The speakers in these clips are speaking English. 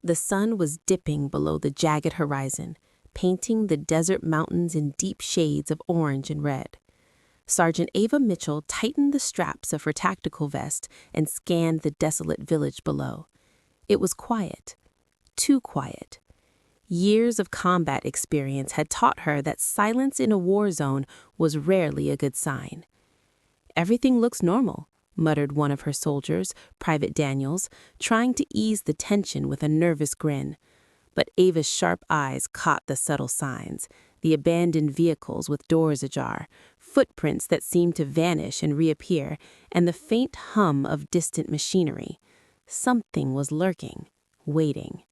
The sun was dipping below the jagged horizon, painting the desert mountains in deep shades of orange and red. Sergeant Ava Mitchell tightened the straps of her tactical vest and scanned the desolate village below. It was quiet. Too quiet. Years of combat experience had taught her that silence in a war zone was rarely a good sign. "Everything looks normal," muttered one of her soldiers, Private Daniels, trying to ease the tension with a nervous grin. But Ava's sharp eyes caught the subtle signs, the abandoned vehicles with doors ajar, footprints that seemed to vanish and reappear, and the faint hum of distant machinery. Something was lurking, waiting.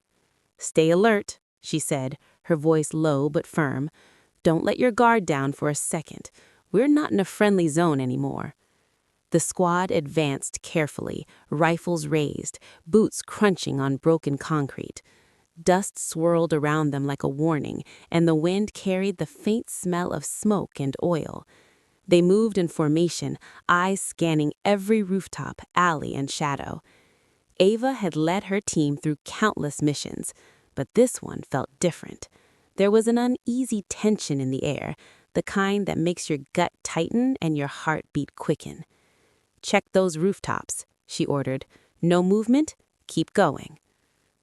"Stay alert," she said, her voice low but firm. "Don't let your guard down for a second. We're not in a friendly zone anymore." The squad advanced carefully, rifles raised, boots crunching on broken concrete. Dust swirled around them like a warning, and the wind carried the faint smell of smoke and oil. They moved in formation, eyes scanning every rooftop, alley, and shadow. Ava had led her team through countless missions, but this one felt different. There was an uneasy tension in the air, the kind that makes your gut tighten and your heartbeat quicken. "Check those rooftops," she ordered. "No movement? Keep going."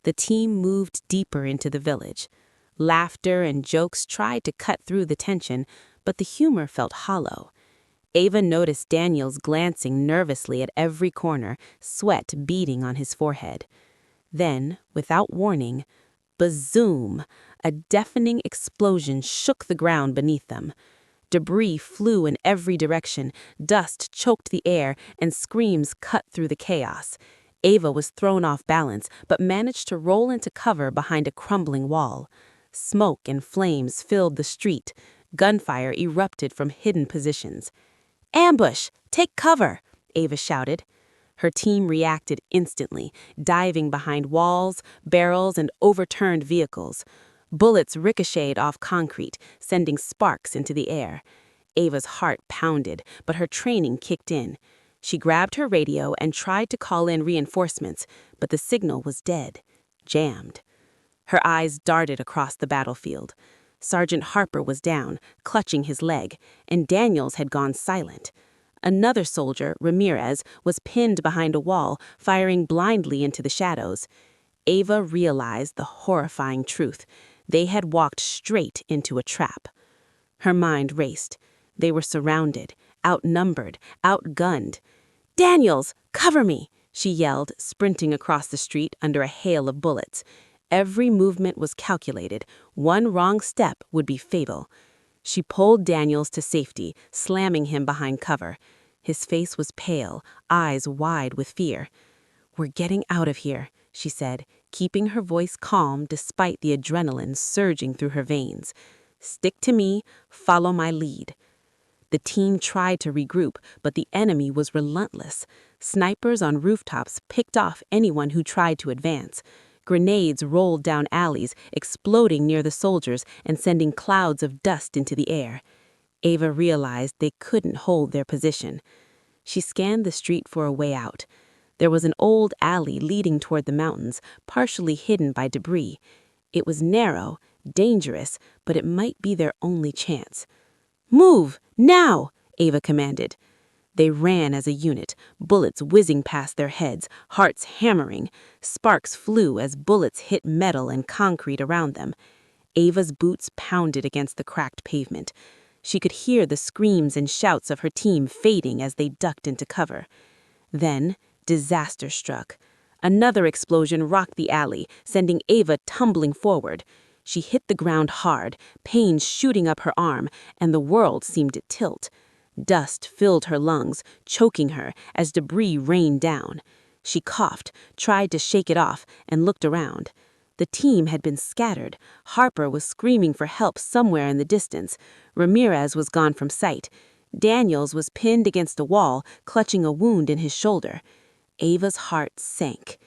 The team moved deeper into the village. Laughter and jokes tried to cut through the tension, but the humor felt hollow. Ava noticed Daniels glancing nervously at every corner, sweat beading on his forehead. Then, without warning, bazoom! A deafening explosion shook the ground beneath them. Debris flew in every direction, dust choked the air, and screams cut through the chaos. Ava was thrown off balance, but managed to roll into cover behind a crumbling wall. Smoke and flames filled the street. Gunfire erupted from hidden positions. "Ambush! Take cover!" Ava shouted. Her team reacted instantly, diving behind walls, barrels, and overturned vehicles. Bullets ricocheted off concrete, sending sparks into the air. Ava's heart pounded, but her training kicked in. She grabbed her radio and tried to call in reinforcements, but the signal was dead, jammed. Her eyes darted across the battlefield. Sergeant Harper was down, clutching his leg, and Daniels had gone silent. Another soldier, Ramirez, was pinned behind a wall, firing blindly into the shadows. Ava realized the horrifying truth. They had walked straight into a trap. Her mind raced. They were surrounded, outnumbered, outgunned. "Daniels, cover me!" she yelled, sprinting across the street under a hail of bullets. Every movement was calculated. One wrong step would be fatal. She pulled Daniels to safety, slamming him behind cover. His face was pale, eyes wide with fear. "We're getting out of here," she said, keeping her voice calm despite the adrenaline surging through her veins. "Stick to me, follow my lead." The team tried to regroup, but the enemy was relentless. Snipers on rooftops picked off anyone who tried to advance. Grenades rolled down alleys, exploding near the soldiers and sending clouds of dust into the air. Ava realized they couldn't hold their position. She scanned the street for a way out. There was an old alley leading toward the mountains, partially hidden by debris. It was narrow, dangerous, but it might be their only chance. "Move, now!" Ava commanded. They ran as a unit, bullets whizzing past their heads, hearts hammering. Sparks flew as bullets hit metal and concrete around them. Ava's boots pounded against the cracked pavement. She could hear the screams and shouts of her team fading as they ducked into cover. Then, disaster struck. Another explosion rocked the alley, sending Ava tumbling forward. She hit the ground hard, pain shooting up her arm, and the world seemed to tilt. Dust filled her lungs, choking her as debris rained down. She coughed, tried to shake it off, and looked around. The team had been scattered. Harper was screaming for help somewhere in the distance. Ramirez was gone from sight. Daniels was pinned against a wall, clutching a wound in his shoulder. Ava's heart sank.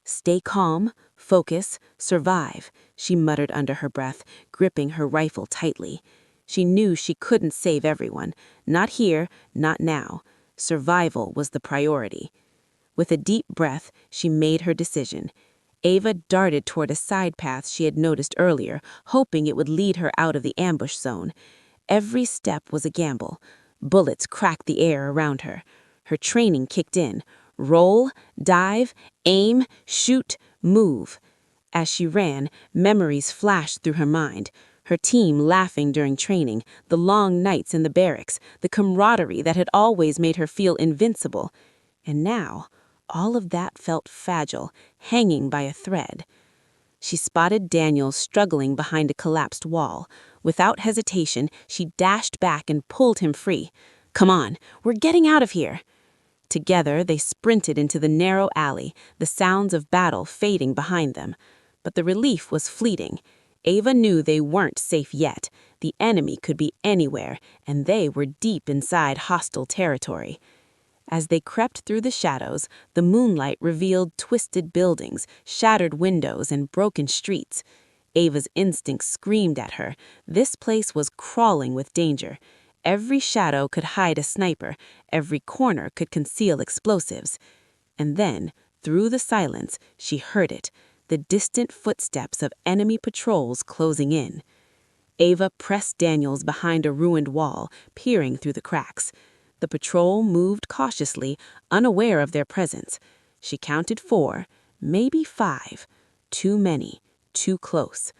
"Stay calm, focus, survive," she muttered under her breath, gripping her rifle tightly. She knew she couldn't save everyone. Not here, not now. Survival was the priority. With a deep breath, she made her decision. Ava darted toward a side path she had noticed earlier, hoping it would lead her out of the ambush zone. Every step was a gamble. Bullets cracked the air around her. Her training kicked in. Roll, dive, aim, shoot, move. As she ran, memories flashed through her mind. Her team laughing during training, the long nights in the barracks, the camaraderie that had always made her feel invincible. And now, all of that felt fragile, hanging by a thread. She spotted Daniel struggling behind a collapsed wall. Without hesitation, she dashed back and pulled him free. "Come on, we're getting out of here." Together, they sprinted into the narrow alley, the sounds of battle fading behind them. But the relief was fleeting. Ava knew they weren't safe yet. The enemy could be anywhere, and they were deep inside hostile territory. As they crept through the shadows, the moonlight revealed twisted buildings, shattered windows, and broken streets. Ava's instincts screamed at her. This place was crawling with danger. Every shadow could hide a sniper. Every corner could conceal explosives. And then, through the silence, she heard it, the distant footsteps of enemy patrols closing in. Ava pressed Daniels behind a ruined wall, peering through the cracks. The patrol moved cautiously, unaware of their presence. She counted 4, maybe 5. Too many, too close.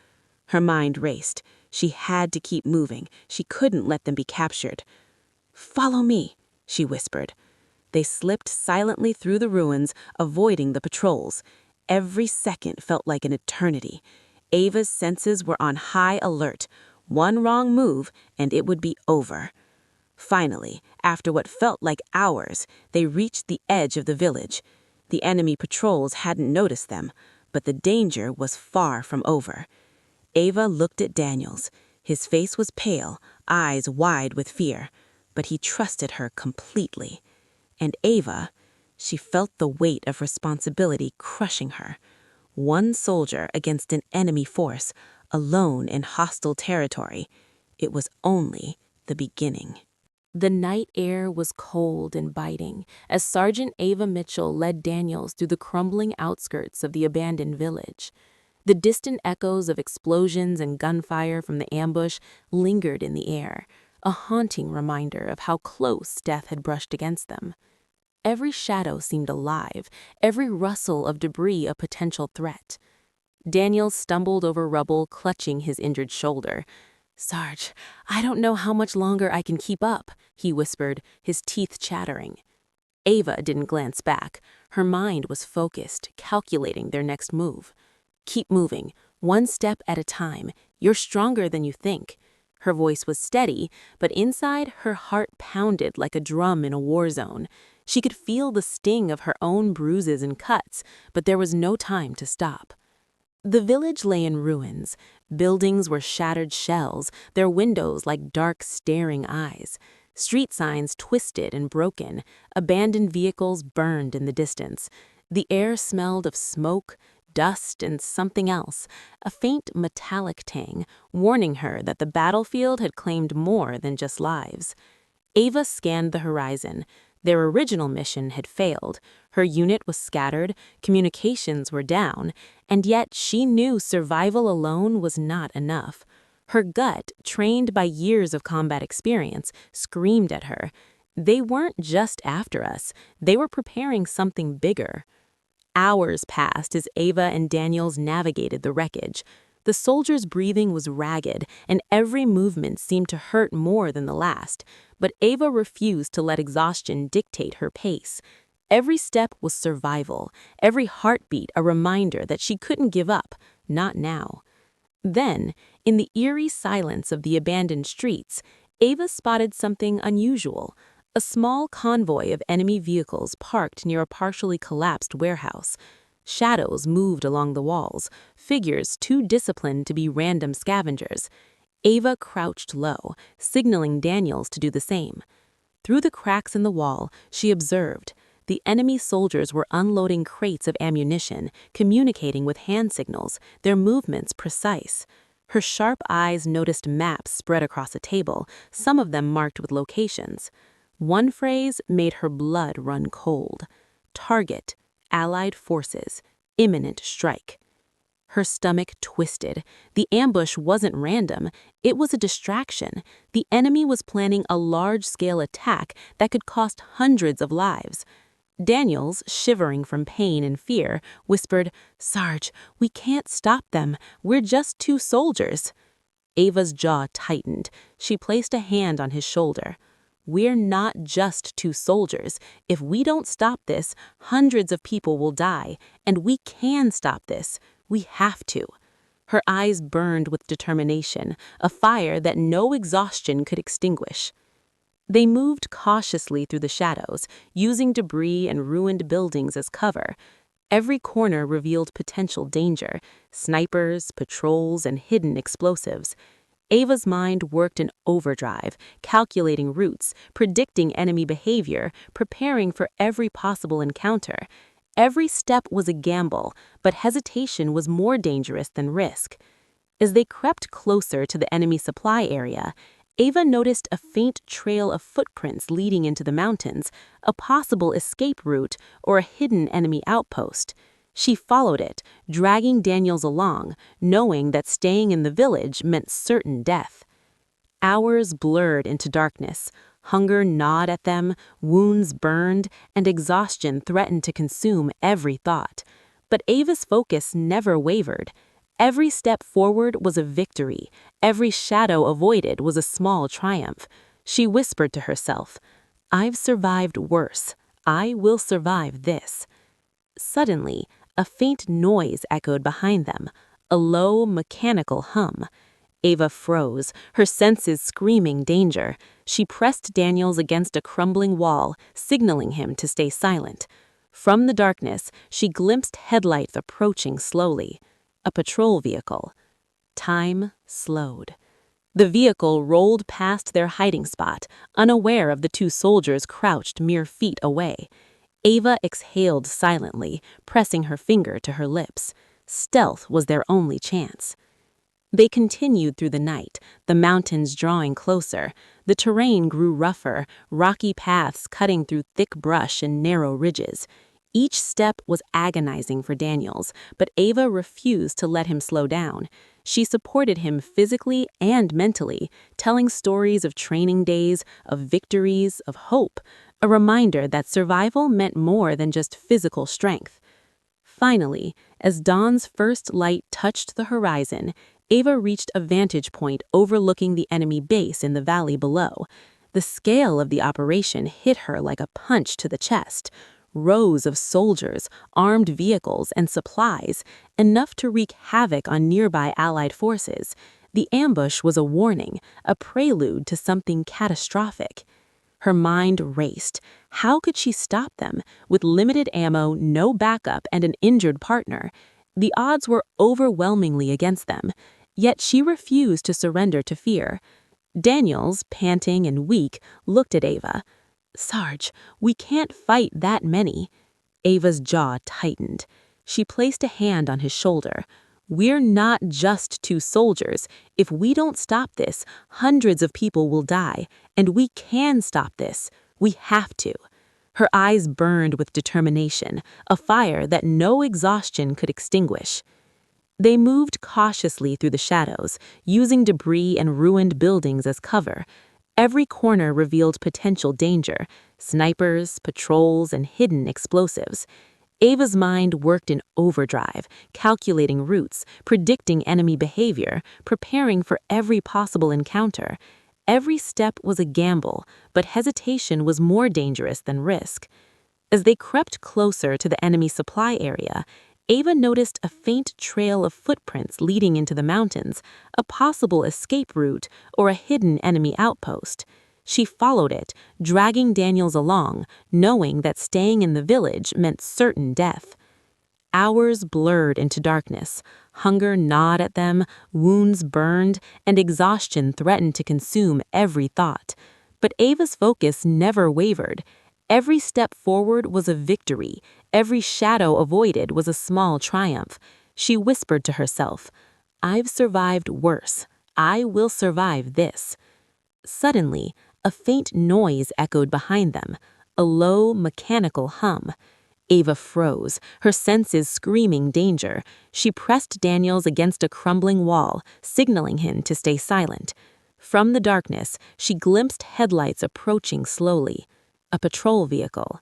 Her mind raced. She had to keep moving. She couldn't let them be captured. "Follow me," she whispered. They slipped silently through the ruins, avoiding the patrols. Every second felt like an eternity. Ava's senses were on high alert. One wrong move, and it would be over. Finally, after what felt like hours, they reached the edge of the village. The enemy patrols hadn't noticed them, but the danger was far from over. Ava looked at Daniels. His face was pale, eyes wide with fear, but he trusted her completely. And Ava, she felt the weight of responsibility crushing her. One soldier against an enemy force, alone in hostile territory. It was only the beginning. The night air was cold and biting as Sergeant Ava Mitchell led Daniels through the crumbling outskirts of the abandoned village. The distant echoes of explosions and gunfire from the ambush lingered in the air, a haunting reminder of how close death had brushed against them. Every shadow seemed alive, every rustle of debris a potential threat. Daniels stumbled over rubble, clutching his injured shoulder. "Sarge, I don't know how much longer I can keep up," he whispered, his teeth chattering. Ava didn't glance back. Her mind was focused, calculating their next move. "Keep moving, one step at a time. You're stronger than you think." Her voice was steady, but inside her heart pounded like a drum in a war zone. She could feel the sting of her own bruises and cuts, but there was no time to stop. The village lay in ruins. Buildings were shattered shells, their windows like dark, staring eyes. Street signs twisted and broken. Abandoned vehicles burned in the distance. The air smelled of smoke, dust, and something else, a faint metallic tang, warning her that the battlefield had claimed more than just lives. Ava scanned the horizon. Their original mission had failed. Her unit was scattered, communications were down, and yet she knew survival alone was not enough. Her gut, trained by years of combat experience, screamed at her. They weren't just after us, they were preparing something bigger. Hours passed as Ava and Daniels navigated the wreckage. The soldiers' breathing was ragged, and every movement seemed to hurt more than the last. But Ava refused to let exhaustion dictate her pace. Every step was survival, every heartbeat a reminder that she couldn't give up, not now. Then, in the eerie silence of the abandoned streets, Ava spotted something unusual. A small convoy of enemy vehicles parked near a partially collapsed warehouse. Shadows moved along the walls, figures too disciplined to be random scavengers. Ava crouched low, signaling Daniels to do the same. Through the cracks in the wall, she observed. The enemy soldiers were unloading crates of ammunition, communicating with hand signals, their movements precise. Her sharp eyes noticed maps spread across a table, some of them marked with locations. One phrase made her blood run cold. Target, Allied forces, imminent strike. Her stomach twisted. The ambush wasn't random. It was a distraction. The enemy was planning a large-scale attack that could cost hundreds of lives. Daniels, shivering from pain and fear, whispered, "Sarge, we can't stop them. We're just two soldiers." Ava's jaw tightened. She placed a hand on his shoulder. "We're not just two soldiers. If we don't stop this, hundreds of people will die. And we can stop this. We have to." Her eyes burned with determination, a fire that no exhaustion could extinguish. They moved cautiously through the shadows, using debris and ruined buildings as cover. Every corner revealed potential danger: snipers, patrols, and hidden explosives. Ava's mind worked in overdrive, calculating routes, predicting enemy behavior, preparing for every possible encounter. Every step was a gamble, but hesitation was more dangerous than risk. As they crept closer to the enemy supply area, Ava noticed a faint trail of footprints leading into the mountains, a possible escape route or a hidden enemy outpost. She followed it, dragging Daniels along, knowing that staying in the village meant certain death. Hours blurred into darkness. Hunger gnawed at them, wounds burned, and exhaustion threatened to consume every thought. But Ava's focus never wavered. Every step forward was a victory. Every shadow avoided was a small triumph. She whispered to herself, "I've survived worse. I will survive this." Suddenly, a faint noise echoed behind them, a low, mechanical hum. Ava froze, her senses screaming danger. She pressed Daniels against a crumbling wall, signaling him to stay silent. From the darkness, she glimpsed headlights approaching slowly. A patrol vehicle. Time slowed. The vehicle rolled past their hiding spot, unaware of the two soldiers crouched mere feet away. Ava exhaled silently, pressing her finger to her lips. Stealth was their only chance. They continued through the night, the mountains drawing closer. The terrain grew rougher, rocky paths cutting through thick brush and narrow ridges. Each step was agonizing for Daniels, but Ava refused to let him slow down. She supported him physically and mentally, telling stories of training days, of victories, of hope, a reminder that survival meant more than just physical strength. Finally, as dawn's first light touched the horizon, Ava reached a vantage point overlooking the enemy base in the valley below. The scale of the operation hit her like a punch to the chest. Rows of soldiers, armed vehicles, and supplies, enough to wreak havoc on nearby Allied forces. The ambush was a warning, a prelude to something catastrophic. Her mind raced. How could she stop them? With limited ammo, no backup, and an injured partner. The odds were overwhelmingly against them. Yet she refused to surrender to fear. Daniels, panting and weak, looked at Ava. "Sarge, we can't fight that many." Ava's jaw tightened. She placed a hand on his shoulder. "We're not just two soldiers. If we don't stop this, hundreds of people will die. And we can stop this. We have to." Her eyes burned with determination, a fire that no exhaustion could extinguish. They moved cautiously through the shadows, using debris and ruined buildings as cover. Every corner revealed potential danger: snipers, patrols, and hidden explosives. Ava's mind worked in overdrive, calculating routes, predicting enemy behavior, preparing for every possible encounter. Every step was a gamble, but hesitation was more dangerous than risk. As they crept closer to the enemy supply area, Ava noticed a faint trail of footprints leading into the mountains, a possible escape route or a hidden enemy outpost. She followed it, dragging Daniels along, knowing that staying in the village meant certain death. Hours blurred into darkness. Hunger gnawed at them, wounds burned, and exhaustion threatened to consume every thought. But Ava's focus never wavered. Every step forward was a victory. Every shadow avoided was a small triumph. She whispered to herself, "I've survived worse. I will survive this." Suddenly, a faint noise echoed behind them, a low, mechanical hum. Ava froze, her senses screaming danger. She pressed Daniels against a crumbling wall, signaling him to stay silent. From the darkness, she glimpsed headlights approaching slowly. A patrol vehicle.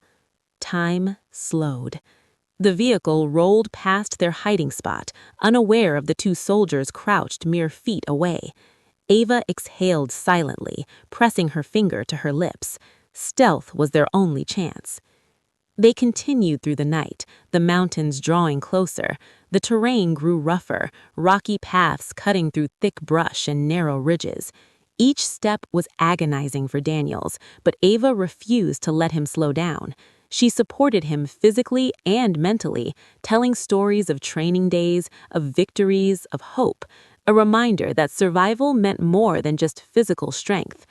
Time slowed. The vehicle rolled past their hiding spot, unaware of the two soldiers crouched mere feet away. Ava exhaled silently, pressing her finger to her lips. Stealth was their only chance. They continued through the night, the mountains drawing closer. The terrain grew rougher, rocky paths cutting through thick brush and narrow ridges. Each step was agonizing for Daniels, but Ava refused to let him slow down. She supported him physically and mentally, telling stories of training days, of victories, of hope, a reminder that survival meant more than just physical strength.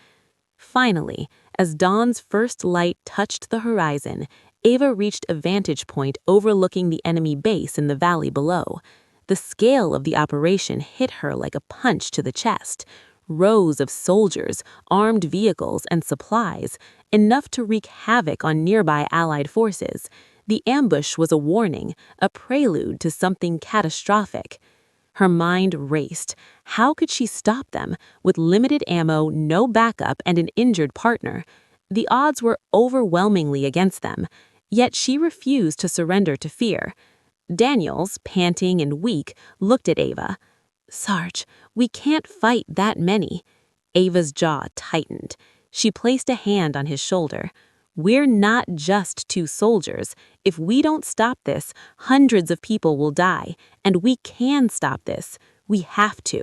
Finally, as dawn's first light touched the horizon, Ava reached a vantage point overlooking the enemy base in the valley below. The scale of the operation hit her like a punch to the chest. Rows of soldiers, armed vehicles, and supplies, enough to wreak havoc on nearby Allied forces. The ambush was a warning, a prelude to something catastrophic. Her mind raced. How could she stop them, with limited ammo, no backup, and an injured partner? The odds were overwhelmingly against them, yet she refused to surrender to fear. Daniels, panting and weak, looked at Ava. "Sarge, we can't fight that many." Ava's jaw tightened. She placed a hand on his shoulder. "We're not just two soldiers. If we don't stop this, hundreds of people will die, and we can stop this. We have to."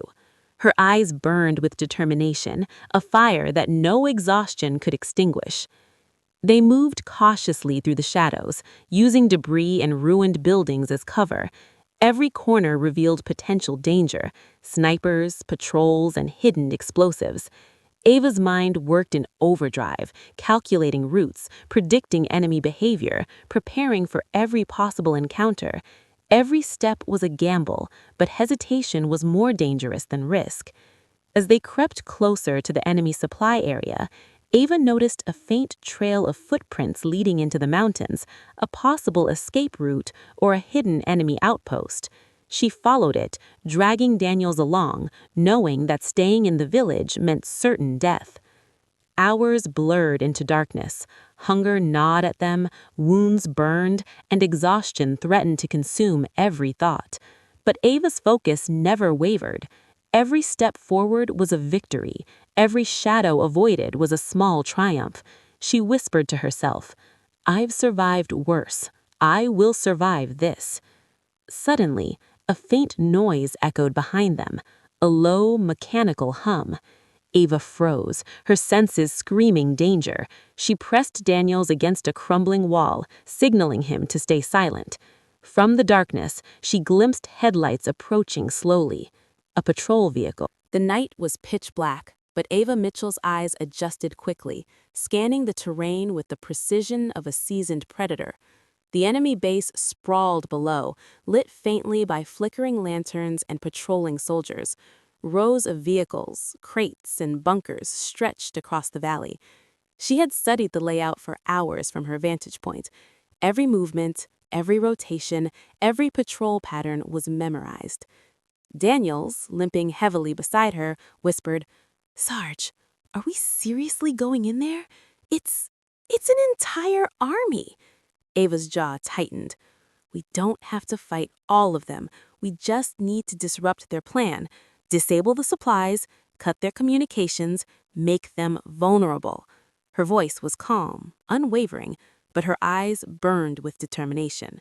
Her eyes burned with determination, a fire that no exhaustion could extinguish. They moved cautiously through the shadows, using debris and ruined buildings as cover. Every corner revealed potential danger: snipers, patrols, and hidden explosives. Ava's mind worked in overdrive, calculating routes, predicting enemy behavior, preparing for every possible encounter. Every step was a gamble, but hesitation was more dangerous than risk. As they crept closer to the enemy supply area, Ava noticed a faint trail of footprints leading into the mountains, a possible escape route or a hidden enemy outpost. She followed it, dragging Daniels along, knowing that staying in the village meant certain death. Hours blurred into darkness. Hunger gnawed at them, wounds burned, and exhaustion threatened to consume every thought. But Ava's focus never wavered. Every step forward was a victory. Every shadow avoided was a small triumph. She whispered to herself, "I've survived worse. I will survive this." Suddenly, a faint noise echoed behind them, a low, mechanical hum. Ava froze, her senses screaming danger. She pressed Daniels against a crumbling wall, signaling him to stay silent. From the darkness, she glimpsed headlights approaching slowly. A patrol vehicle. The night was pitch black, but Ava Mitchell's eyes adjusted quickly, scanning the terrain with the precision of a seasoned predator. The enemy base sprawled below, lit faintly by flickering lanterns and patrolling soldiers. Rows of vehicles, crates, and bunkers stretched across the valley. She had studied the layout for hours from her vantage point. Every movement, every rotation, every patrol pattern was memorized. Daniels, limping heavily beside her, whispered, "Sarge, are we seriously going in there? It's an entire army." Ava's jaw tightened. "We don't have to fight all of them. We just need to disrupt their plan, disable the supplies, cut their communications, make them vulnerable." Her voice was calm, unwavering, but her eyes burned with determination.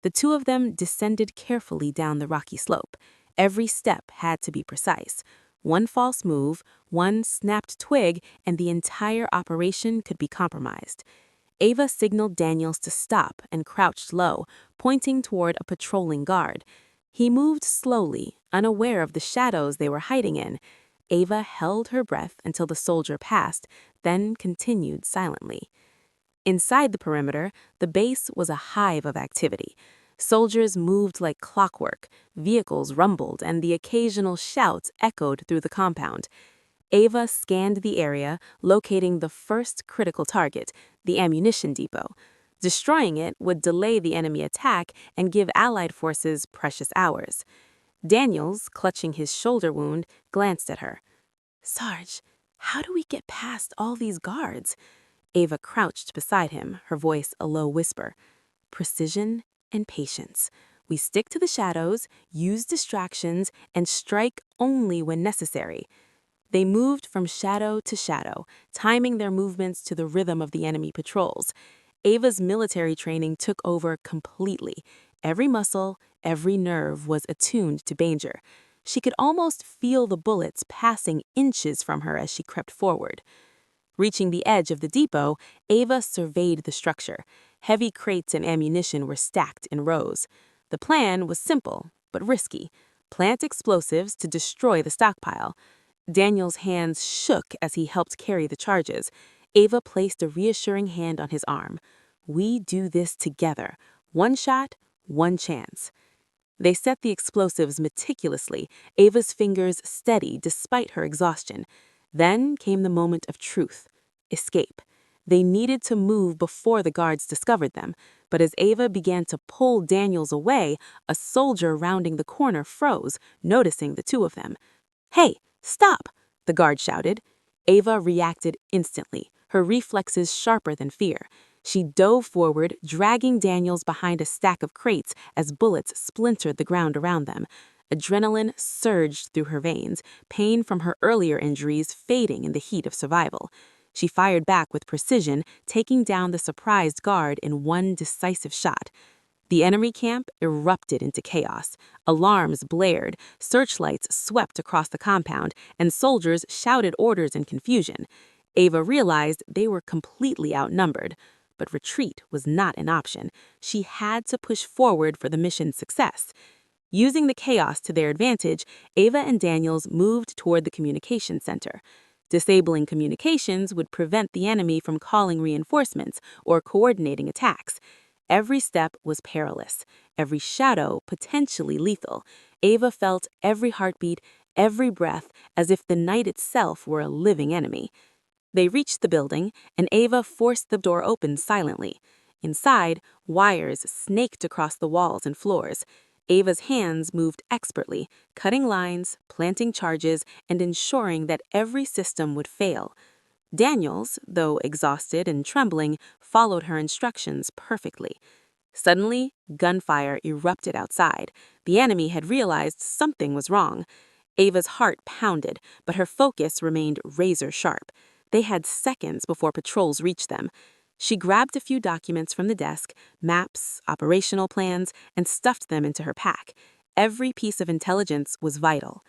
The two of them descended carefully down the rocky slope. Every step had to be precise. One false move, one snapped twig, and the entire operation could be compromised. Ava signaled Daniels to stop and crouched low, pointing toward a patrolling guard. He moved slowly, unaware of the shadows they were hiding in. Ava held her breath until the soldier passed, then continued silently. Inside the perimeter, the base was a hive of activity. Soldiers moved like clockwork, vehicles rumbled, and the occasional shouts echoed through the compound. Ava scanned the area, locating the first critical target, the ammunition depot. Destroying it would delay the enemy attack and give Allied forces precious hours. Daniels, clutching his shoulder wound, glanced at her. "Sarge, how do we get past all these guards?" Ava crouched beside him, her voice a low whisper. "Precision and patience. We stick to the shadows, use distractions, and strike only when necessary." They moved from shadow to shadow, timing their movements to the rhythm of the enemy patrols. Ava's military training took over completely. Every muscle, every nerve was attuned to danger. She could almost feel the bullets passing inches from her as she crept forward. Reaching the edge of the depot, Ava surveyed the structure. Heavy crates and ammunition were stacked in rows. The plan was simple, but risky. Plant explosives to destroy the stockpile. Daniel's hands shook as he helped carry the charges. Ava placed a reassuring hand on his arm. "We do this together. One shot, one chance." They set the explosives meticulously, Ava's fingers steady despite her exhaustion. Then came the moment of truth. Escape. They needed to move before the guards discovered them, but as Ava began to pull Daniels away, a soldier rounding the corner froze, noticing the two of them. "Hey, stop!" the guard shouted. Ava reacted instantly, her reflexes sharper than fear. She dove forward, dragging Daniels behind a stack of crates as bullets splintered the ground around them. Adrenaline surged through her veins, pain from her earlier injuries fading in the heat of survival. She fired back with precision, taking down the surprised guard in one decisive shot. The enemy camp erupted into chaos. Alarms blared, searchlights swept across the compound, and soldiers shouted orders in confusion. Ava realized they were completely outnumbered. But retreat was not an option. She had to push forward for the mission's success. Using the chaos to their advantage, Ava and Daniels moved toward the communication center. Disabling communications would prevent the enemy from calling reinforcements or coordinating attacks. Every step was perilous, every shadow potentially lethal. Ava felt every heartbeat, every breath, as if the night itself were a living enemy. They reached the building, and Ava forced the door open silently. Inside, wires snaked across the walls and floors. Ava's hands moved expertly, cutting lines, planting charges, and ensuring that every system would fail. Daniels, though exhausted and trembling, followed her instructions perfectly. Suddenly, gunfire erupted outside. The enemy had realized something was wrong. Ava's heart pounded, but her focus remained razor-sharp. They had seconds before patrols reached them. She grabbed a few documents from the desk, maps, operational plans, and stuffed them into her pack. Every piece of intelligence was vital.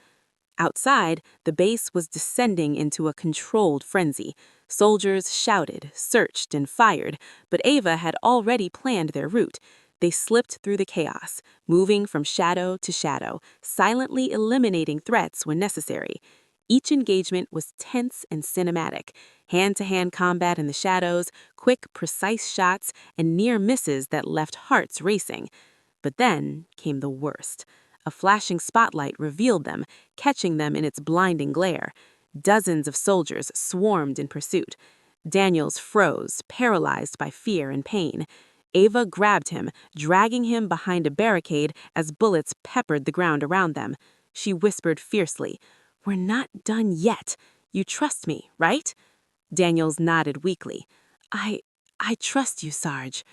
Outside, the base was descending into a controlled frenzy. Soldiers shouted, searched, and fired, but Ava had already planned their route. They slipped through the chaos, moving from shadow to shadow, silently eliminating threats when necessary. Each engagement was tense and cinematic, hand-to-hand combat in the shadows, quick, precise shots, and near misses that left hearts racing. But then came the worst. A flashing spotlight revealed them, catching them in its blinding glare. Dozens of soldiers swarmed in pursuit. Daniels froze, paralyzed by fear and pain. Ava grabbed him, dragging him behind a barricade as bullets peppered the ground around them. She whispered fiercely, "We're not done yet. You trust me, right?" Daniels nodded weakly. I trust you, Sarge."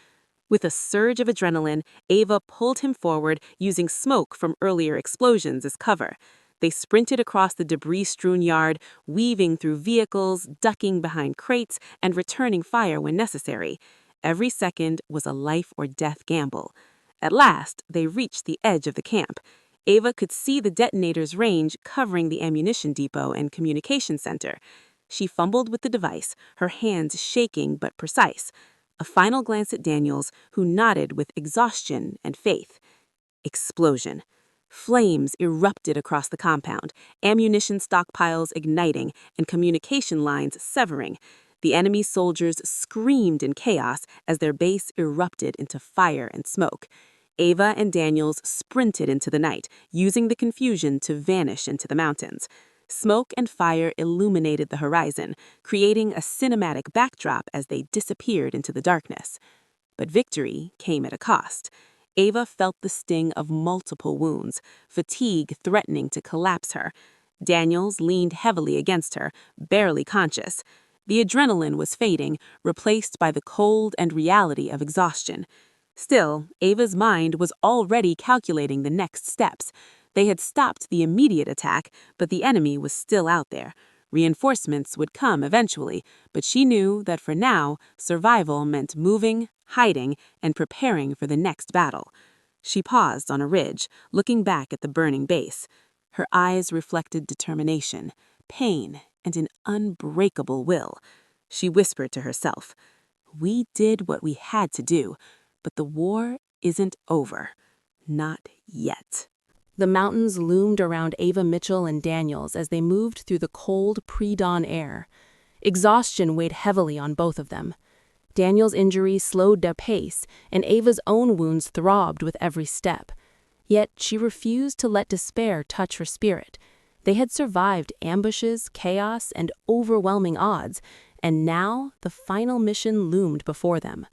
With a surge of adrenaline, Ava pulled him forward, using smoke from earlier explosions as cover. They sprinted across the debris-strewn yard, weaving through vehicles, ducking behind crates, and returning fire when necessary. Every second was a life-or-death gamble. At last, they reached the edge of the camp. Ava could see the detonator's range covering the ammunition depot and communication center. She fumbled with the device, her hands shaking but precise. A final glance at Daniels, who nodded with exhaustion and faith. Explosion. Flames erupted across the compound, ammunition stockpiles igniting and communication lines severing. The enemy soldiers screamed in chaos as their base erupted into fire and smoke. Ava and Daniels sprinted into the night, using the confusion to vanish into the mountains. Smoke and fire illuminated the horizon, creating a cinematic backdrop as they disappeared into the darkness. But victory came at a cost. Ava felt the sting of multiple wounds, fatigue threatening to collapse her. Daniels leaned heavily against her, barely conscious. The adrenaline was fading, replaced by the cold and reality of exhaustion. Still, Ava's mind was already calculating the next steps. They had stopped the immediate attack, but the enemy was still out there. Reinforcements would come eventually, but she knew that for now, survival meant moving, hiding, and preparing for the next battle. She paused on a ridge, looking back at the burning base. Her eyes reflected determination, pain, and an unbreakable will. She whispered to herself, "We did what we had to do, but the war isn't over. Not yet." The mountains loomed around Ava Mitchell and Daniels as they moved through the cold, pre-dawn air. Exhaustion weighed heavily on both of them. Daniels' injuries slowed their pace, and Ava's own wounds throbbed with every step. Yet she refused to let despair touch her spirit. They had survived ambushes, chaos, and overwhelming odds, and now the final mission loomed before them.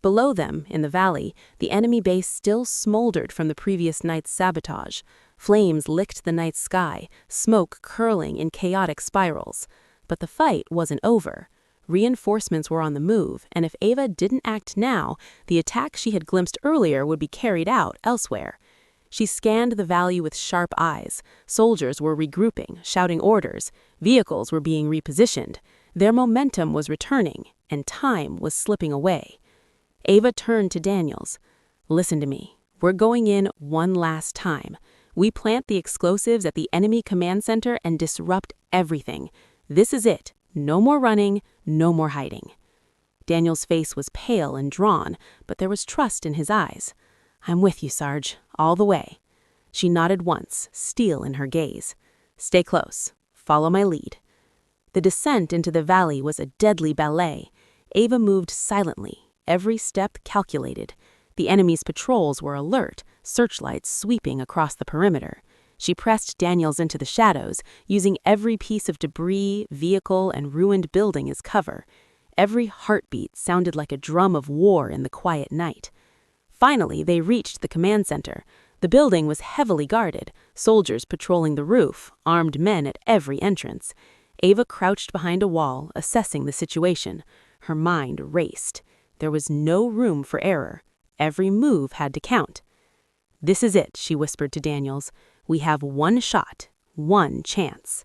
Below them, in the valley, the enemy base still smoldered from the previous night's sabotage. Flames licked the night sky, smoke curling in chaotic spirals. But the fight wasn't over. Reinforcements were on the move, and if Ava didn't act now, the attack she had glimpsed earlier would be carried out elsewhere. She scanned the valley with sharp eyes. Soldiers were regrouping, shouting orders. Vehicles were being repositioned. Their momentum was returning, and time was slipping away. Ava turned to Daniels. "Listen to me. We're going in one last time. We plant the explosives at the enemy command center and disrupt everything. This is it. No more running, no more hiding." Daniels' face was pale and drawn, but there was trust in his eyes. "I'm with you, Sarge, all the way." She nodded once, steel in her gaze. "Stay close. Follow my lead." The descent into the valley was a deadly ballet. Ava moved silently, every step calculated. The enemy's patrols were alert, searchlights sweeping across the perimeter. She pressed Daniels into the shadows, using every piece of debris, vehicle, and ruined building as cover. Every heartbeat sounded like a drum of war in the quiet night. Finally, they reached the command center. The building was heavily guarded, soldiers patrolling the roof, armed men at every entrance. Ava crouched behind a wall, assessing the situation. Her mind raced. There was no room for error. Every move had to count. "This is it," she whispered to Daniels. "We have one shot, one chance."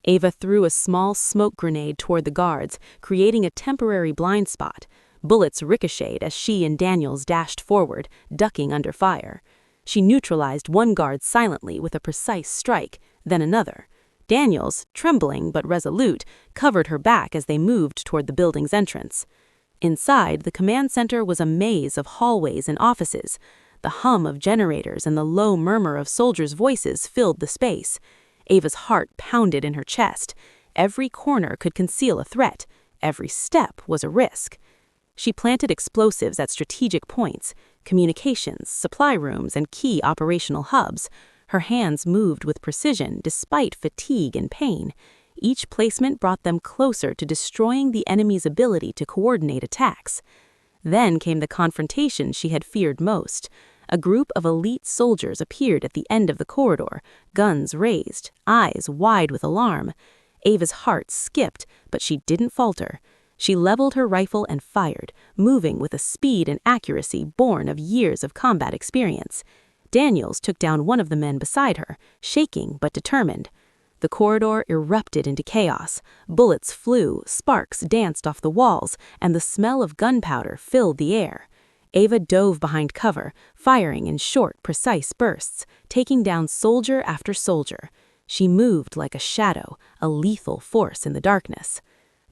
Ava threw a small smoke grenade toward the guards, creating a temporary blind spot. Bullets ricocheted as she and Daniels dashed forward, ducking under fire. She neutralized one guard silently with a precise strike, then another. Daniels, trembling but resolute, covered her back as they moved toward the building's entrance. Inside, the command center was a maze of hallways and offices. The hum of generators and the low murmur of soldiers' voices filled the space. Ava's heart pounded in her chest. Every corner could conceal a threat. Every step was a risk. She planted explosives at strategic points, communications, supply rooms, and key operational hubs. Her hands moved with precision despite fatigue and pain. Each placement brought them closer to destroying the enemy's ability to coordinate attacks. Then came the confrontation she had feared most. A group of elite soldiers appeared at the end of the corridor, guns raised, eyes wide with alarm. Ava's heart skipped, but she didn't falter. She leveled her rifle and fired, moving with a speed and accuracy born of years of combat experience. Daniels took down one of the men beside her, shaking but determined. The corridor erupted into chaos. Bullets flew, sparks danced off the walls, and the smell of gunpowder filled the air. Ava dove behind cover, firing in short, precise bursts, taking down soldier after soldier. She moved like a shadow, a lethal force in the darkness.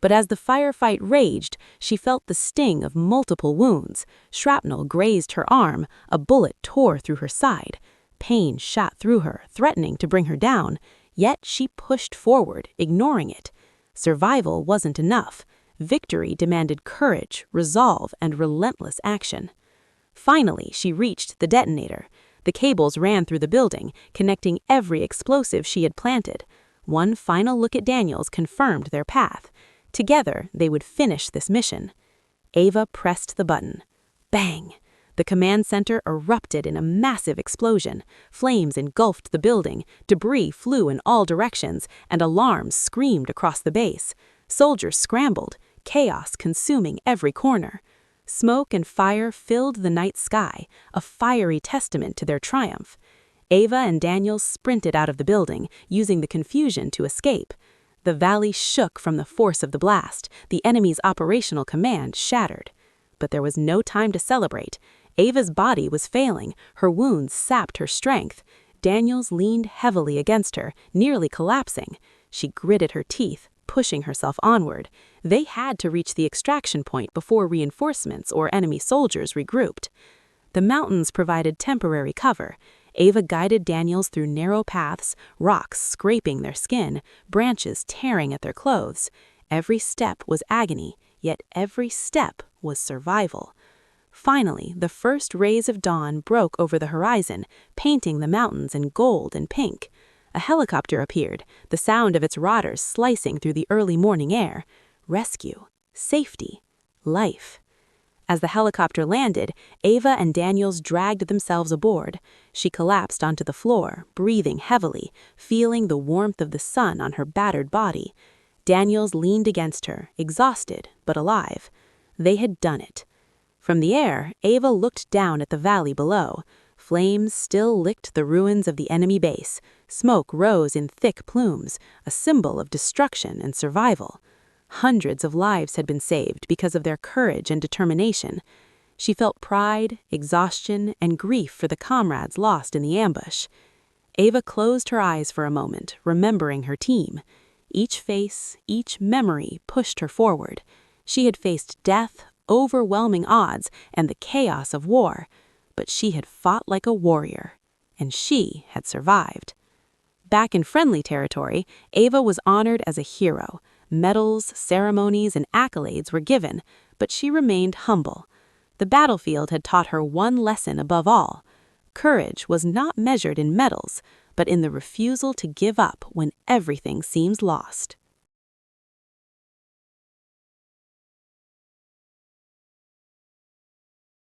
But as the firefight raged, she felt the sting of multiple wounds. Shrapnel grazed her arm, a bullet tore through her side. Pain shot through her, threatening to bring her down. Yet she pushed forward, ignoring it. Survival wasn't enough. Victory demanded courage, resolve, and relentless action. Finally, she reached the detonator. The cables ran through the building, connecting every explosive she had planted. One final look at Daniels confirmed their path. Together, they would finish this mission. Ava pressed the button. Bang! The command center erupted in a massive explosion. Flames engulfed the building, debris flew in all directions, and alarms screamed across the base. Soldiers scrambled, chaos consuming every corner. Smoke and fire filled the night sky, a fiery testament to their triumph. Ava and Daniels sprinted out of the building, using the confusion to escape. The valley shook from the force of the blast, the enemy's operational command shattered. But there was no time to celebrate. Ava's body was failing, her wounds sapped her strength. Daniels leaned heavily against her, nearly collapsing. She gritted her teeth, pushing herself onward. They had to reach the extraction point before reinforcements or enemy soldiers regrouped. The mountains provided temporary cover. Ava guided Daniels through narrow paths, rocks scraping their skin, branches tearing at their clothes. Every step was agony, yet every step was survival. Finally, the first rays of dawn broke over the horizon, painting the mountains in gold and pink. A helicopter appeared, the sound of its rotters slicing through the early morning air. Rescue, safety, life. As the helicopter landed, Ava and Daniels dragged themselves aboard. She collapsed onto the floor, breathing heavily, feeling the warmth of the sun on her battered body. Daniels leaned against her, exhausted but alive. They had done it. From the air, Ava looked down at the valley below. Flames still licked the ruins of the enemy base. Smoke rose in thick plumes, a symbol of destruction and survival. Hundreds of lives had been saved because of their courage and determination. She felt pride, exhaustion, and grief for the comrades lost in the ambush. Ava closed her eyes for a moment, remembering her team. Each face, each memory pushed her forward. She had faced death, overwhelming odds, and the chaos of war. But she had fought like a warrior, and she had survived. Back in friendly territory, Ava was honored as a hero. Medals, ceremonies, and accolades were given, but she remained humble. The battlefield had taught her one lesson above all. Courage was not measured in medals, but in the refusal to give up when everything seems lost.